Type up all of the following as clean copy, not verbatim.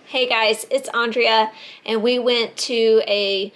Hey guys, it's Andrea, and we went to a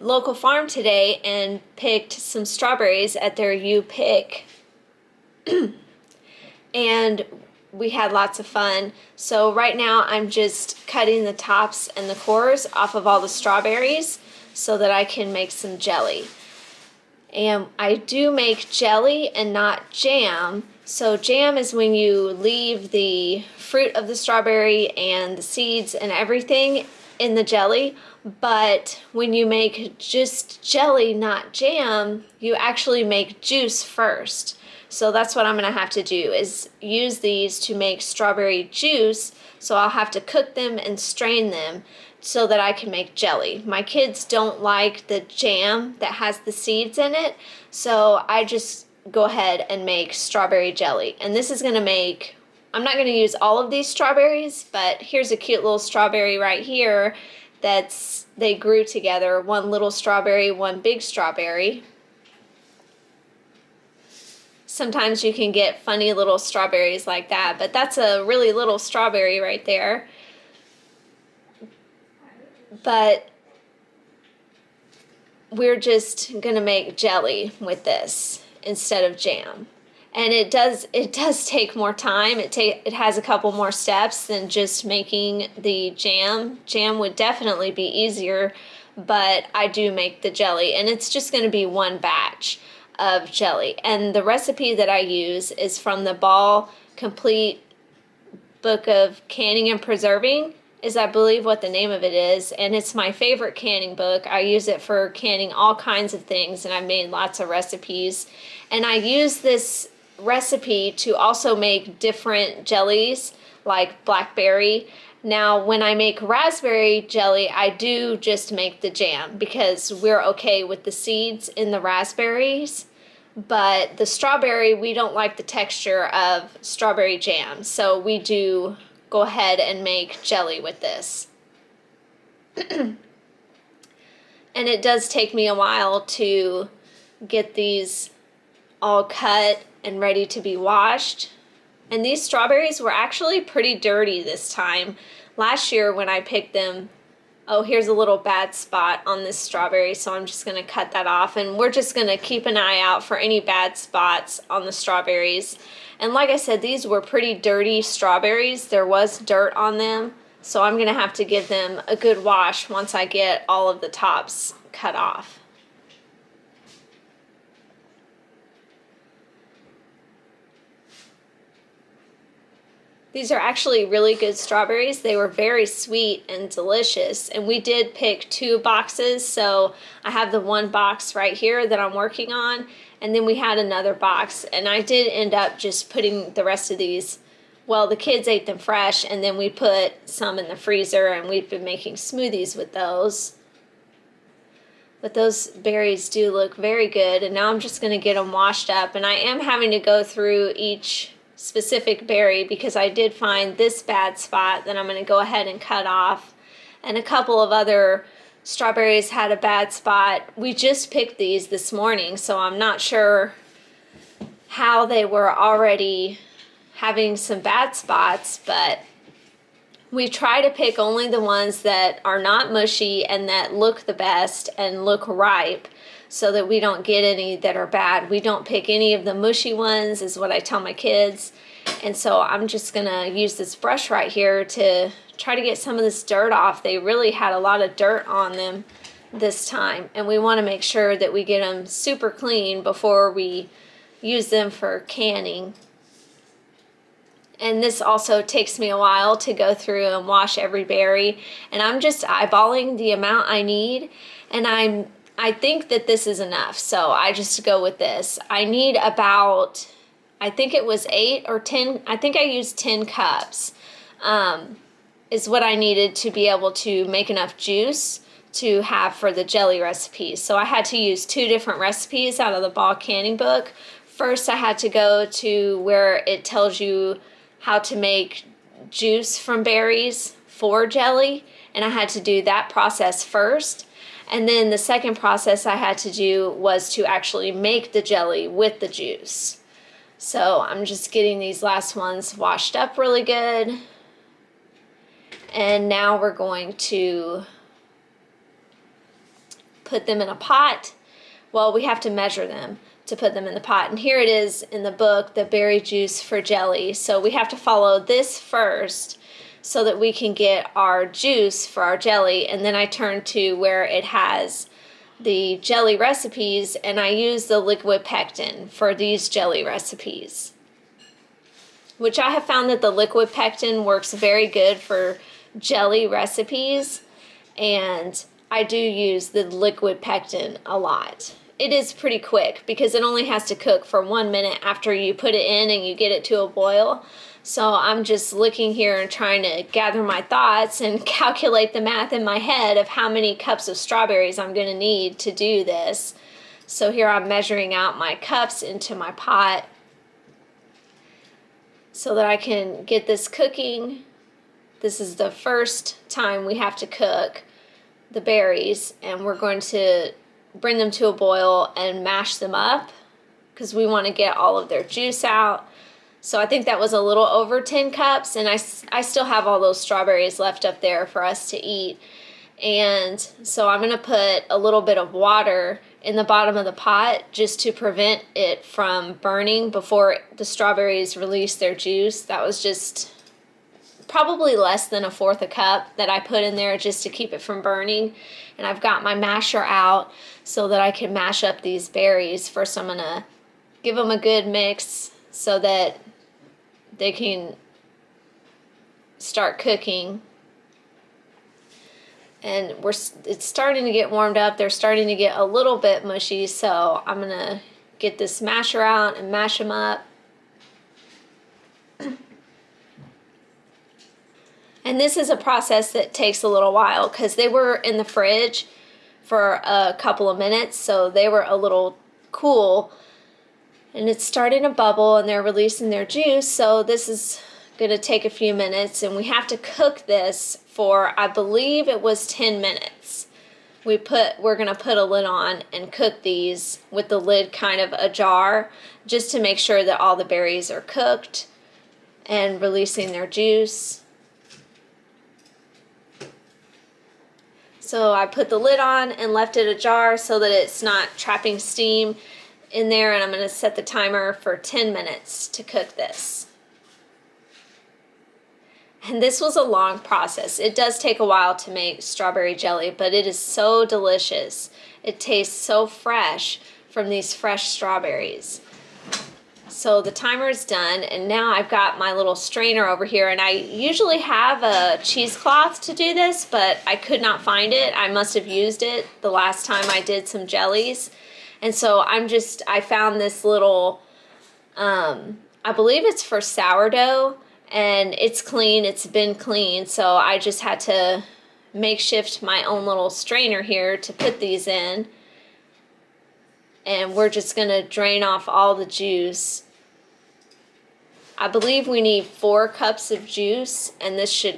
local farm today and picked some strawberries at their You Pick, and we had lots of fun. So right now I'm just cutting the tops and the cores off of all the strawberries so that I can make some jelly. And I do make jelly and not jam. So jam is when you leave the fruit of the strawberry and the seeds and everything in the jelly. But when you make just jelly, not jam, you actually make juice first. So that's what I'm gonna have to do, is use these to make strawberry juice. So I'll have to cook them and strain them so that I can make jelly. My kids don't like the jam that has the seeds in it, so I just go ahead and make strawberry jelly. And this is gonna make, I'm not gonna use all of these strawberries, but here's a cute little strawberry right here they grew together, one little strawberry, one big strawberry. Sometimes you can get funny little strawberries like that, but that's a really little strawberry right there. But we're just gonna make jelly with this instead of jam. And it does take more time. It has a couple more steps than just making the jam. Jam would definitely be easier, but I do make the jelly, and it's just gonna be one batch of jelly. And the recipe that I use is from the Ball Complete Book of Canning and Preserving, is I believe what the name of it is, and it's my favorite canning book. I use it for canning all kinds of things, and I've made lots of recipes. And I use this recipe to also make different jellies, like blackberry. Now, when I make raspberry jelly, I do just make the jam because we're okay with the seeds in the raspberries. But the strawberry, we don't like the texture of strawberry jam, so we do go ahead and make jelly with this. And it does take me a while to get these all cut and ready to be washed. And these strawberries were actually pretty dirty this time. Last year when I picked them, oh, here's a little bad spot on this strawberry, so I'm just gonna cut that off, and we're just gonna keep an eye out for any bad spots on the strawberries. And like I said, these were pretty dirty strawberries. There was dirt on them, so I'm gonna have to give them a good wash once I get all of the tops cut off. These are actually really good strawberries. They were very sweet and delicious, and we did pick 2 boxes, so I have the 1 box right here that I'm working on, and then we had another box, and I did end up just putting the rest of these, well, the kids ate them fresh, and then we put some in the freezer, and we've been making smoothies with those. But those berries do look very good, and now I'm just gonna get them washed up, and I am having to go through each specific berry because I did find this bad spot that I'm going to go ahead and cut off, and a couple of other strawberries had a bad spot. We just picked these this morning, so I'm not sure how they were already having some bad spots, but we try to pick only the ones that are not mushy and that look the best and look ripe, so that we don't get any that are bad. We don't pick any of the mushy ones, is what I tell my kids. And so I'm just gonna use this brush right here to try to get some of this dirt off. They really had a lot of dirt on them this time, and we wanna make sure that we get them super clean before we use them for canning. And this also takes me a while to go through and wash every berry, and I'm just eyeballing the amount I need, and I think that this is enough, so I just go with this. I need about, I think it was 8 or 10, I think I used 10 cups, is what I needed to be able to make enough juice to have for the jelly recipe. So I had to use 2 different recipes out of the Ball Canning book. First, I had to go to where it tells you how to make juice from berries for jelly, and I had to do that process first. And then the second process I had to do was to actually make the jelly with the juice. So I'm just getting these last ones washed up really good. And now we're going to put them in a pot. Well, we have to measure them to put them in the pot. And here it is in the book, the berry juice for jelly. So we have to follow this first so that we can get our juice for our jelly. And then I turn to where it has the jelly recipes, and I use the liquid pectin for these jelly recipes, which I have found that the liquid pectin works very good for jelly recipes, and I do use the liquid pectin a lot. It is pretty quick because it only has to cook for 1 minute after you put it in and you get it to a boil. So I'm just looking here and trying to gather my thoughts and calculate the math in my head of how many cups of strawberries I'm going to need to do this. So here I'm measuring out my cups into my pot so that I can get this cooking. This is the first time we have to cook the berries, and we're going to bring them to a boil and mash them up because we want to get all of their juice out. So I think that was a little over 10 cups, and I still have all those strawberries left up there for us to eat. And so I'm going to put a little bit of water in the bottom of the pot just to prevent it from burning before the strawberries release their juice. That was just probably less than 1/4 cup that I put in there just to keep it from burning. And I've got my masher out so that I can mash up these berries. First I'm going to give them a good mix so that they can start cooking. And it's starting to get warmed up. They're starting to get a little bit mushy, so I'm going to get this masher out and mash them up. And this is a process that takes a little while because they were in the fridge for a couple of minutes, so they were a little cool. And it's starting to bubble and they're releasing their juice, so this is going to take a few minutes, and we have to cook this for, I believe it was 10 minutes. We're going to put a lid on and cook these with the lid kind of ajar just to make sure that all the berries are cooked and releasing their juice. So I put the lid on and left it ajar so that it's not trapping steam in there, and I'm going to set the timer for 10 minutes to cook this. And this was a long process. It does take a while to make strawberry jelly, but it is so delicious. It tastes so fresh from these fresh strawberries. So the timer is done, and now I've got my little strainer over here, and I usually have a cheesecloth to do this, but I could not find it. I must have used it the last time I did some jellies. And so I found this little, I believe it's for sourdough, and it's clean, it's been cleaned, so I just had to makeshift my own little strainer here to put these in. And we're just going to drain off all the juice. I believe we need 4 cups of juice, and this is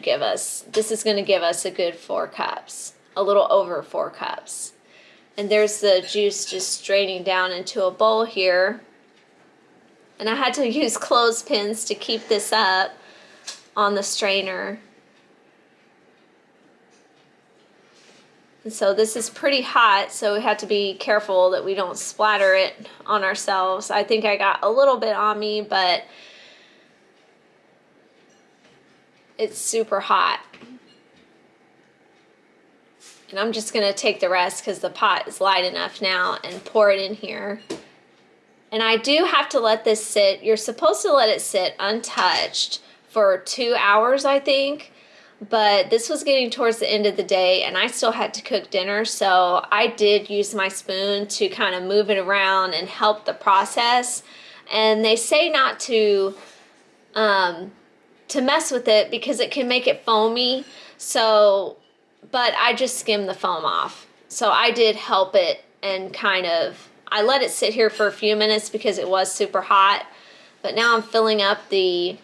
going to give us a good 4 cups, a little over 4 cups. And there's the juice just draining down into a bowl here. And I had to use clothespins to keep this up on the strainer. And so this is pretty hot, so we have to be careful that we don't splatter it on ourselves. I think I got a little bit on me, but it's super hot. And I'm just going to take the rest because the pot is light enough now and pour it in here. And I do have to let this sit. You're supposed to let it sit untouched for 2 hours, I think. But this was getting towards the end of the day, and I still had to cook dinner, so I did use my spoon to kind of move it around and help the process. And they say not to mess with it because it can make it foamy. So, but I just skimmed the foam off. So I did help it and I let it sit here for a few minutes because it was super hot. But now I'm filling up the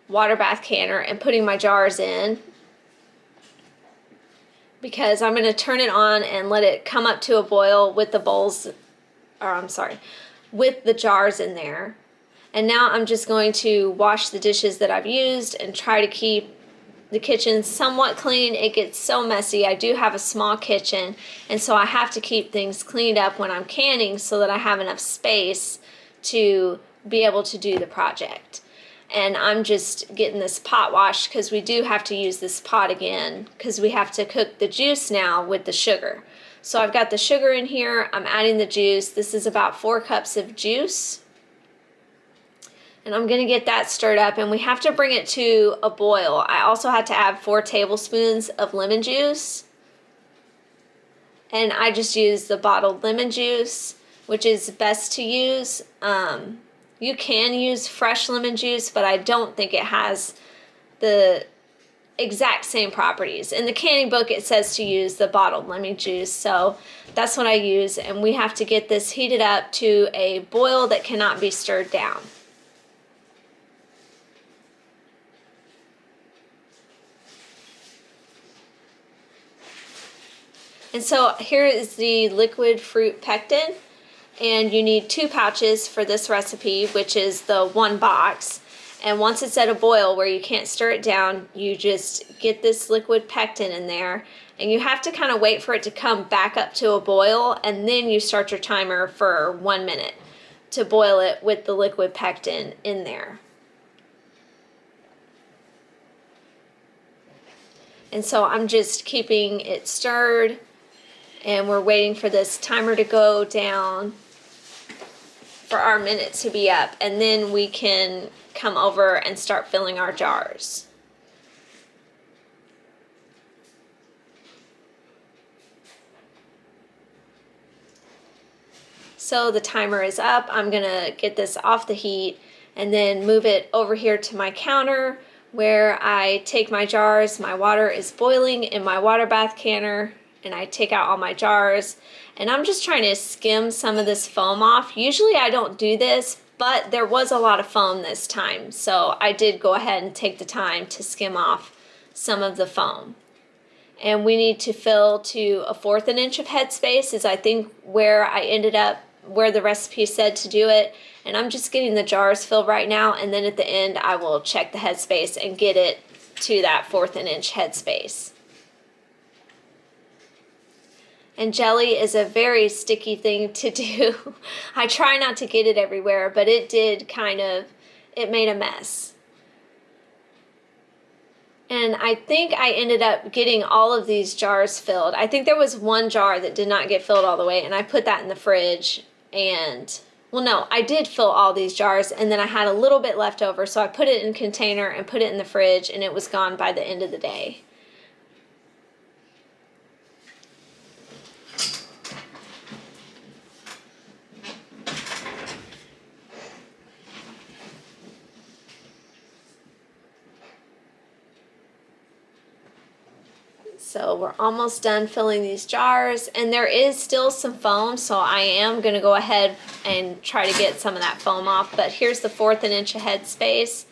water bath canner and putting my jars in because I'm going to turn it on and let it come up to a boil with the with the jars in there. And now I'm just going to wash the dishes that I've used and try to keep the kitchen somewhat clean. It gets so messy. I do have a small kitchen, and so I have to keep things cleaned up when I'm canning so that I have enough space to be able to do the project. And I'm just getting this pot washed because we do have to use this pot again because we have to cook the juice now with the sugar. So I've got the sugar in here, I'm adding the juice. This is about 4 cups of juice. And I'm gonna get that stirred up, and we have to bring it to a boil. I also had to add 4 tablespoons of lemon juice. And I just use the bottled lemon juice, which is best to use. You can use fresh lemon juice, but I don't think it has the exact same properties. In the canning book, it says to use the bottled lemon juice, so that's what I use. And we have to get this heated up to a boil that cannot be stirred down. And so here is the liquid fruit pectin, and you need 2 pouches for this recipe, which is the 1 box. And once it's at a boil where you can't stir it down, you just get this liquid pectin in there, and you have to kind of wait for it to come back up to a boil, and then you start your timer for 1 minute to boil it with the liquid pectin in there. And so I'm just keeping it stirred, and we're waiting for this timer to go down for our minute to be up, and then we can come over and start filling our jars. So the timer is up. I'm gonna get this off the heat and then move it over here to my counter where I take my jars. My water is boiling in my water bath canner, and I take out all my jars, and I'm just trying to skim some of this foam off. Usually I don't do this, but there was a lot of foam this time, so I did go ahead and take the time to skim off some of the foam. And we need to fill to 1/4 an inch of headspace is I think where I ended up, where the recipe said to do it. And I'm just getting the jars filled right now, and then at the end I will check the headspace and get it to that 1/4 an inch headspace. And jelly is a very sticky thing to do. I try not to get it everywhere, but it did it made a mess. And I think I ended up getting all of these jars filled. I think there was 1 jar that did not get filled all the way, and I put that in the fridge. And, well, no, I did fill all these jars, and then I had a little bit left over, so I put it in a container and put it in the fridge, and it was gone by the end of the day. So we're almost done filling these jars, and there is still some foam, so I am going to go ahead and try to get some of that foam off. But here's the 1/4 an inch of headspace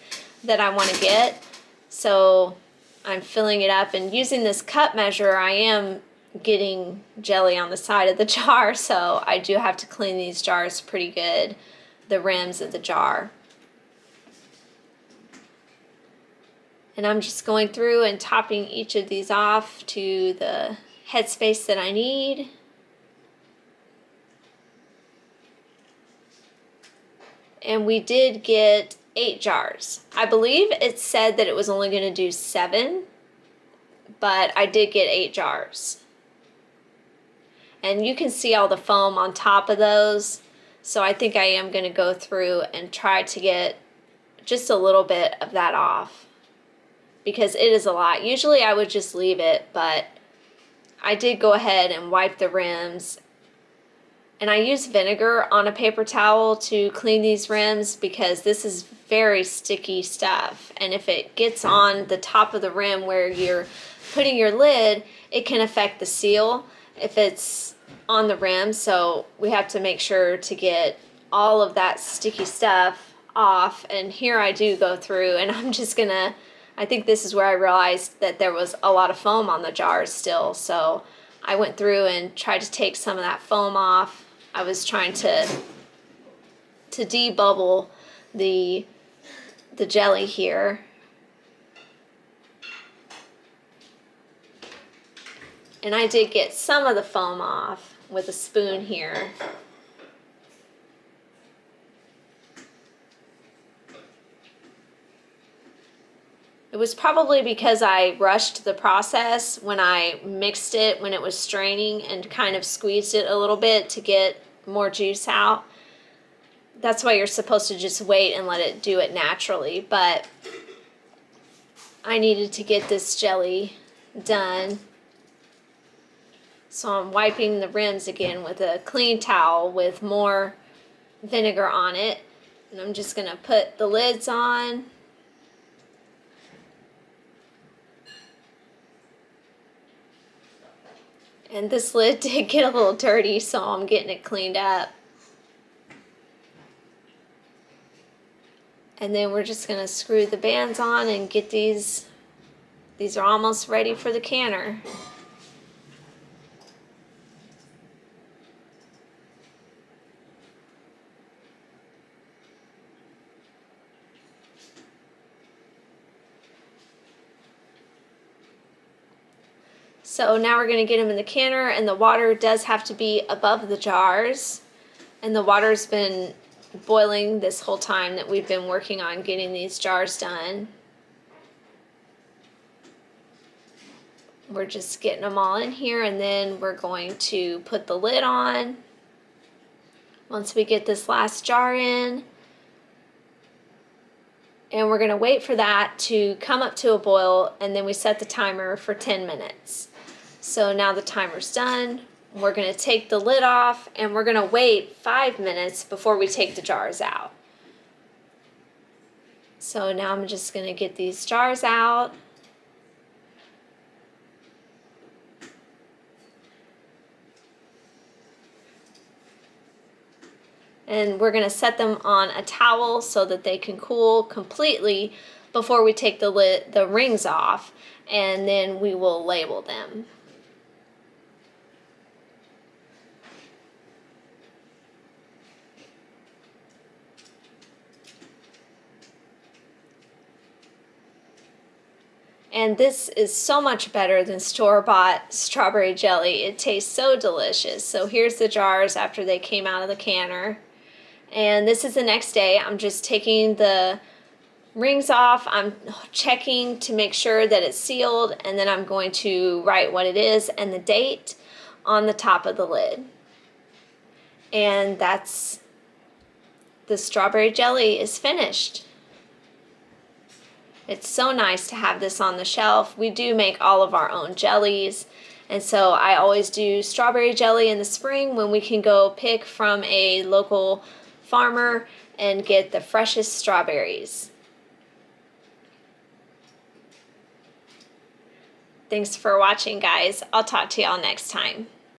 that I want to get. So I'm filling it up, and using this cup measure, I am getting jelly on the side of the jar, so I do have to clean these jars pretty good, the rims of the jar. And I'm just going through and topping each of these off to the headspace that I need. And we did get 8 jars. I believe it said that it was only going to do 7, but I did get 8 jars. And you can see all the foam on top of those, so I think I am going to go through and try to get just a little bit of that off, because it is a lot. Usually I would just leave it, but I did go ahead and wipe the rims. And I use vinegar on a paper towel to clean these rims because this is very sticky stuff. And if it gets on the top of the rim where you're putting your lid, it can affect the seal if it's on the rim. So we have to make sure to get all of that sticky stuff off. And here I do go through, and I'm just gonna, I think this is where I realized that there was a lot of foam on the jars still, so I went through and tried to take some of that foam off. I was trying to debubble the jelly here. And I did get some of the foam off with a spoon here. It was probably because I rushed the process when I mixed it when it was straining and kind of squeezed it a little bit to get more juice out. That's why you're supposed to just wait and let it do it naturally. But I needed to get this jelly done. So I'm wiping the rims again with a clean towel with more vinegar on it. And I'm just going to put the lids on. And this lid did get a little dirty, so I'm getting it cleaned up. And then we're just going to screw the bands on and get these are almost ready for the canner. So now we're going to get them in the canner, and the water does have to be above the jars. And the water's been boiling this whole time that we've been working on getting these jars done. We're just getting them all in here, and then we're going to put the lid on once we get this last jar in. And we're going to wait for that to come up to a boil, and then we set the timer for 10 minutes. So now the timer's done. We're going to take the lid off, and we're going to wait 5 minutes before we take the jars out. So now I'm just going to get these jars out. And we're going to set them on a towel so that they can cool completely before we take the rings off, and then we will label them. And this is so much better than store-bought strawberry jelly. It tastes so delicious. So here's the jars after they came out of the canner. And this is the next day. I'm just taking the rings off. I'm checking to make sure that it's sealed, and then I'm going to write what it is and the date on the top of the lid. And that's the strawberry jelly is finished. It's so nice to have this on the shelf. We do make all of our own jellies, and so I always do strawberry jelly in the spring when we can go pick from a local farmer and get the freshest strawberries. Thanks for watching, guys. I'll talk to y'all next time.